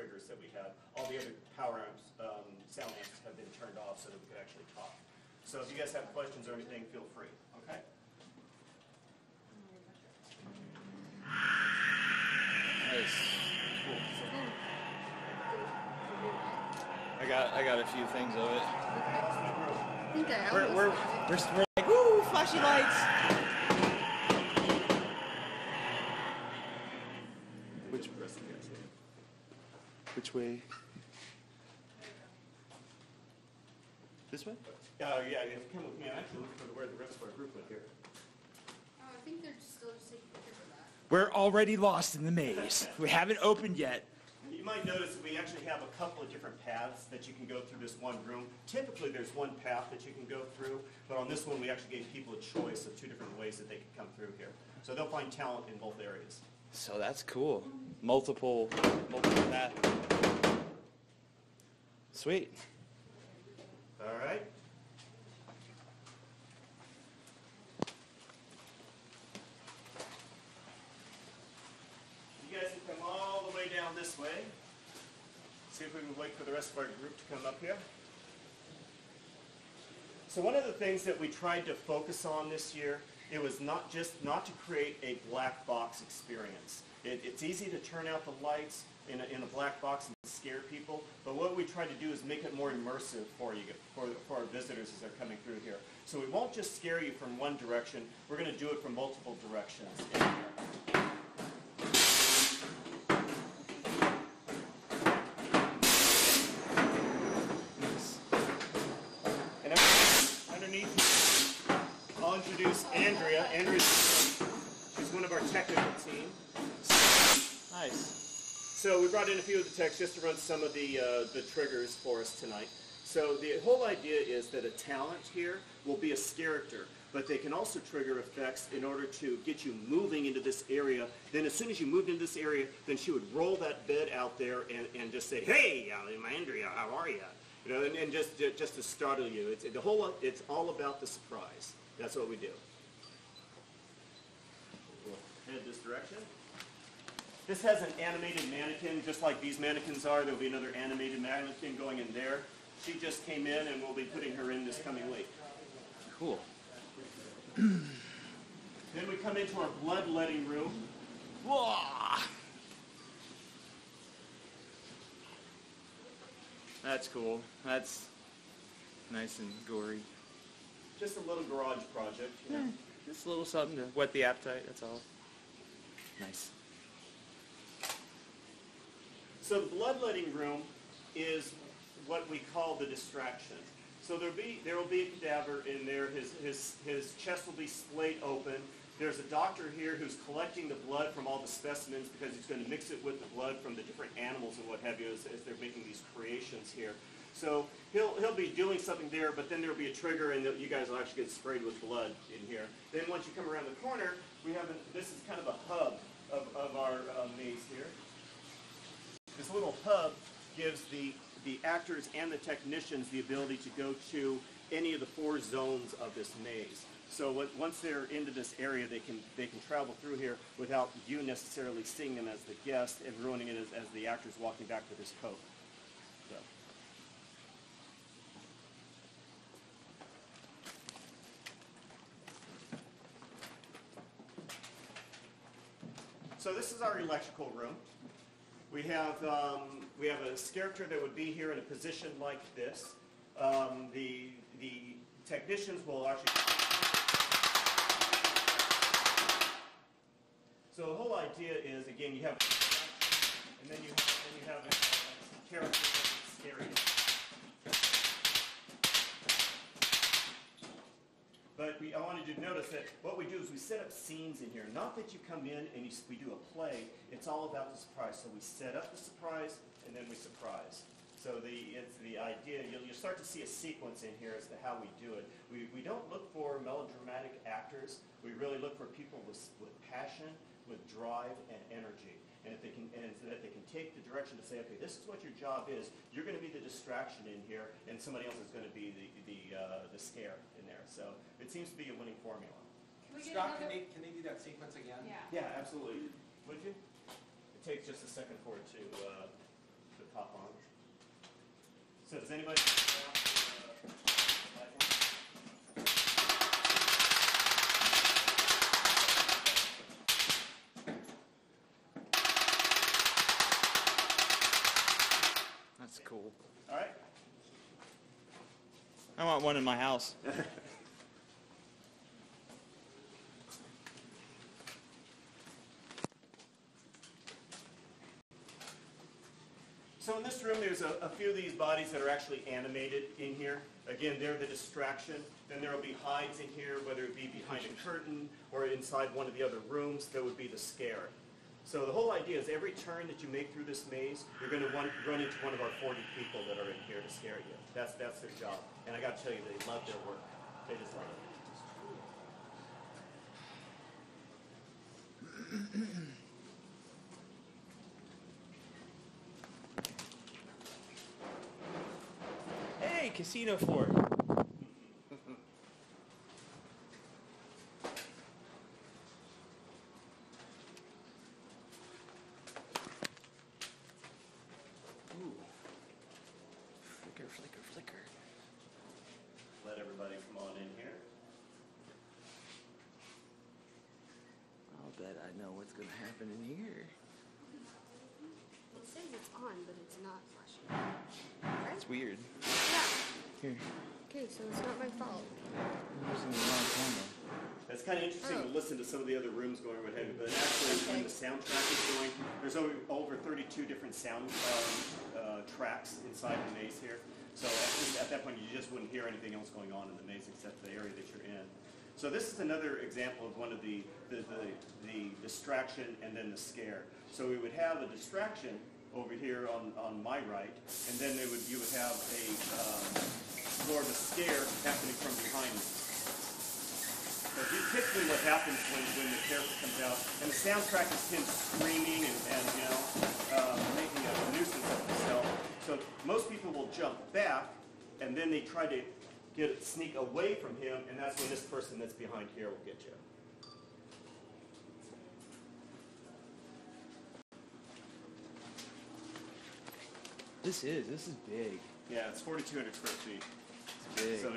triggers that we have. All the other power amps, sound amps have been turned off so that we could actually talk. So if you guys have questions or anything, feel free. Okay? Nice. Cool. I got a few things of it. We're like, woo, flashy lights. Which way? This way? Yeah, if you come with me, I'm actually looking for where the rest of our group went here. Oh, I think they're still just taking pictures of that. We're already lost in the maze. We haven't opened yet. You might notice that we actually have a couple of different paths that you can go through this one room. Typically there's one path that you can go through, but on this one we actually gave people a choice of 2 different ways that they could come through here. So they'll find talent in both areas. So that's cool. Multiple paths. Sweet. All right. You guys can come all the way down this way. See if we can wait for the rest of our group to come up here. So one of the things that we tried to focus on this year, it was not to create a black box experience. It's easy to turn out the lights in a black box and scare people, but what we try to do is make it more immersive for you, for our visitors as they're coming through here. So we won't just scare you from one direction, we're going to do it from multiple directions in here. And underneath, I'll introduce Andrea. She's one of our technical team. Nice. So we brought in a few of the techs just to run some of the triggers for us tonight. So the whole idea is that a talent here will be a character, but they can also trigger effects in order to get you moving into this area. Then as soon as you moved into this area, then she would roll that bed out there and just say, "Hey, I'm Andrea, how are you?" You know, and just to startle you. It's all about the surprise. That's what we do. We'll head this direction. This has an animated mannequin, just like these mannequins are. There'll be another animated mannequin going in there. She just came in, and we'll be putting her in this coming week. Cool. Then we come into our bloodletting room. Whoa! That's cool. That's nice and gory. Just a little garage project. You know? Just a little something to whet the appetite, that's all. Nice. So the bloodletting room is what we call the distraction. So there will be a cadaver in there. His chest will be splayed open. There's a doctor here who's collecting the blood from all the specimens because he's going to mix it with the blood from the different animals and what have you as they're making these creations here. So he'll be doing something there, but then there'll be a trigger, and you guys will actually get sprayed with blood in here. Then once you come around the corner, we have this is kind of a hub of our maze here. This little hub gives the actors and the technicians the ability to go to any of the 4 zones of this maze. So once they're into this area, they can travel through here without you necessarily seeing them as the guest and ruining it as the actor's walking back with his coat. So this is our electrical room. We have a character that would be here in a position like this. The technicians will actually. So the whole idea is, again, you have, and then you have a character that's scary. But I wanted you to notice that what we do is we set up scenes in here. Not that you come in and we do a play. It's all about the surprise. So we set up the surprise, and then we surprise. So it's the idea. You'll start to see a sequence in here as to how we do it. We don't look for melodramatic actors. We really look for people with passion, with drive, and energy. And so that they can take the direction to say, okay, this is what your job is. You're going to be the distraction in here, and somebody else is going to be the scare in there. So it seems to be a winning formula. Scott, can they do that sequence again? Yeah. Yeah, absolutely. Would you? It takes just a second for it to top on. So does anybody That's cool. All right. I want one in my house. So in this room, there's a few of these bodies that are actually animated in here. Again, they're the distraction. Then there will be hides in here, whether it be behind a curtain or inside one of the other rooms. That would be the scare. So the whole idea is every turn that you make through this maze, you're going to run into one of our 40 people that are in here to scare you. That's their job. And I got to tell you, they love their work. They just love it. Hey, casino fort. Flicker, flicker, flicker. Let everybody come on in here. I'll bet I know what's going to happen in here. It says it's on, but it's not flashing. Right? It's weird. Yeah. Here. Okay, so it's not my fault. I'm using the wrong camera. It's kind of interesting to listen to some of the other rooms going or what have you, but actually when the soundtrack is going, there's over 32 different sound tracks inside the maze here. So at that point you just wouldn't hear anything else going on in the maze except the area that you're in. So this is another example of one of the distraction and then the scare. So we would have a distraction over here on my right, and then you would have a more of a scare happening from behind me. So typically what happens when the character comes out, and the soundtrack is him screaming and making a nuisance of himself. So most people will jump back, and then they try to sneak away from him, and that's when this person that's behind here will get you. This is big. Yeah, it's 4,200 square feet. It's big. So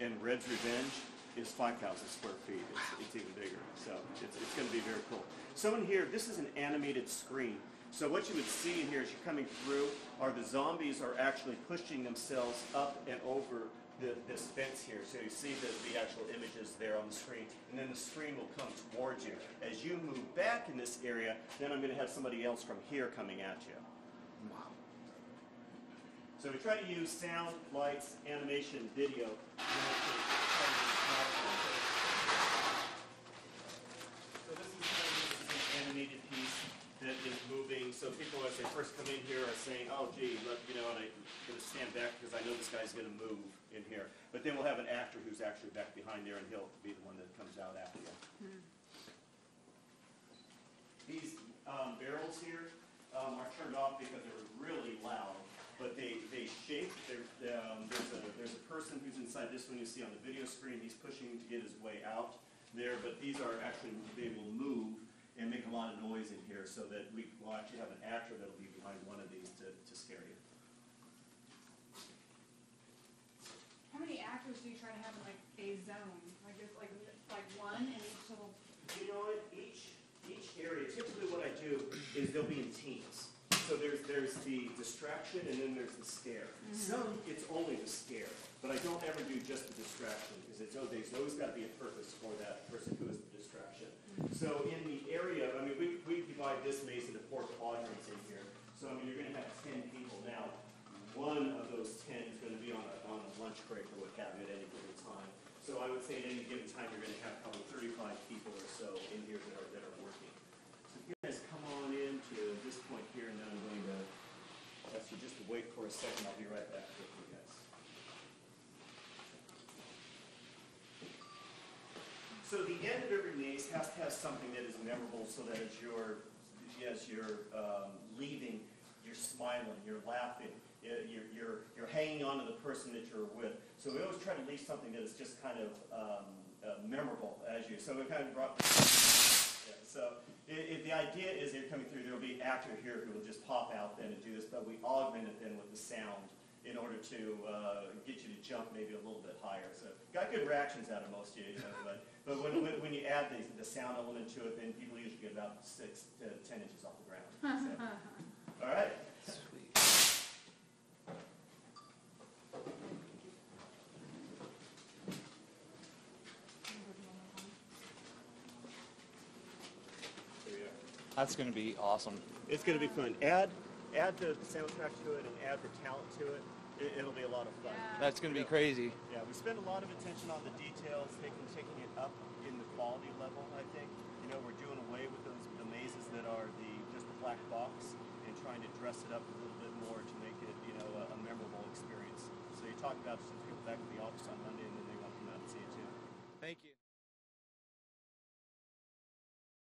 and Red's Revenge is 5,000 square feet. It's even bigger. So it's going to be very cool. So in here, this is an animated screen. So what you would see in here as you're coming through are the zombies are actually pushing themselves up and over this fence here. So you see the actual images there on the screen, and then the screen will come towards you. As you move back in this area, then I'm going to have somebody else from here coming at you. Wow. So we try to use sound, lights, animation, video. So this is an animated piece that is moving. So people, as they first come in here, are saying, "Oh, gee, look, you know," and I'm going to stand back because I know this guy's going to move in here. But then we'll have an actor who's actually back behind there, and he'll be the one that comes out after you. These barrels here are turned off because they're really loud. But they shake. There's a person who's inside this one you see on the video screen. He's pushing to get his way out there. But these are actually, they will move and make a lot of noise in here so that we will actually have an actor that will be behind one of these to scare you. How many actors do you try to have in like a zone? Like it's like one in each little. You know what? Each area, typically what I do is they'll be in teams. So there's the distraction and then there's the scare. Some, it's only the scare. But I don't ever do just the distraction because there's always got to be a purpose for that person who is the distraction. So in the area, I mean, we divide this maze into 4 quadrants in here. So I mean, you're going to have 10 people now. One of those 10 is going to be on a lunch break or what have you at any given time. So I would say at any given time you're going to have probably 35 people or so in here that are working. So if you guys come on in to this point here, and then I'm going to ask you just to wait for a second. I'll be right back with you guys. So the end of every maze has to have something that is memorable so that as you're leaving, you're smiling, you're laughing, you're hanging on to the person that you're with. So we always try to leave something that is just kind of memorable as you. So we kind of brought Yeah, so the idea is they're coming through, there will be an actor here who will just pop out then and do this, but we augment it then with the sound in order to get you to jump maybe a little bit higher. So got good reactions out of most of you, but when you add the sound element to it, then people usually get about 6 to 10 inches off the ground. So, all right. Sweet. Here we are. That's going to be awesome. It's going to be fun. Add the soundtrack to it and add the talent to it. It'll be a lot of fun. Yeah. That's going to be crazy. Yeah, we spend a lot of attention on the details, taking it up in the quality level, I think. You know, we're doing away with the mazes that are just the black box and trying to dress it up a little bit more to make it, you know, a memorable experience. So you talk about some people back at the office on Monday and then they want to come out and see it too. Thank you.